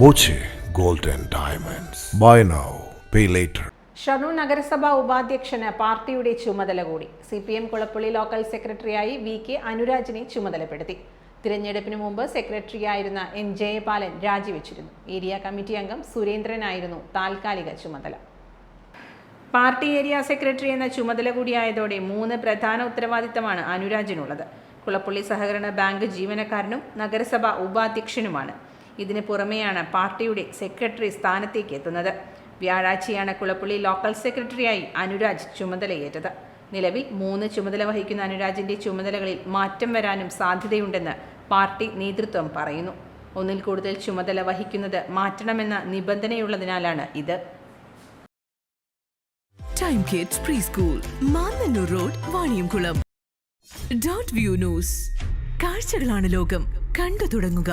Boche gold and diamonds. Buy now pay later. Shoranur നഗരസഭാ ഉപാധ്യക്ഷന് പാർട്ടിയുടെ ചുമതല കൂടി. CPM കുളപ്പുള്ളി ലോക്കൽ സെക്രട്ടറിയായി VK അനുരാജിനെ ചുമതലപ്പെടുത്തി. തിരഞ്ഞെടുപ്പിന് മുമ്പ് സെക്രട്ടറിയായിരുന്ന N ജയപാലൻ രാജിവെച്ചിരുന്നു. ഏരിയ കമ്മിറ്റി അംഗം സുരേന്ദ്രനായിരുന്നു താൽക്കാലിക ചുമതല. പാർട്ടി ഏരിയ സെക്രട്ടറി എന്ന ചുമതല കൂടിയായതോടെ 3 പ്രധാന ഉത്തരവാദിത്തമാണ് അനുരാജിനുള്ളത്. കുളപ്പുള്ളി സഹകരണ ബാങ്ക് ജീവനക്കാരനും നഗരസഭാ ഉപാധ്യക്ഷനുമാണ്. ഇതിന് പുറമെയാണ് പാർട്ടിയുടെ സെക്രട്ടറി സ്ഥാനത്തേക്ക് എത്തുന്നത്. വ്യാഴാഴ്ചയാണ് കുളപ്പുള്ളി ലോക്കൽ സെക്രട്ടറിയായി അനുരാജ് ചുമതലയേറ്റത്. നിലവിൽ 3 ചുമതല വഹിക്കുന്ന അനുരാജിന്റെ ചുമതലകളിൽ മാറ്റം വരാനും സാധ്യതയുണ്ടെന്ന് പാർട്ടി നേതൃത്വം പറയുന്നു. ഒന്നിൽ കൂടുതൽ ചുമതല വഹിക്കുന്നത് മാറ്റണമെന്ന നിബന്ധനയുള്ളതിനാലാണ് ഇത്. Time kids pre school, Mannannur road, Vaniyamkulam. .view news. കാഴ്ചകളാണ് ലോകം, കണ്ടു തുടങ്ങുക.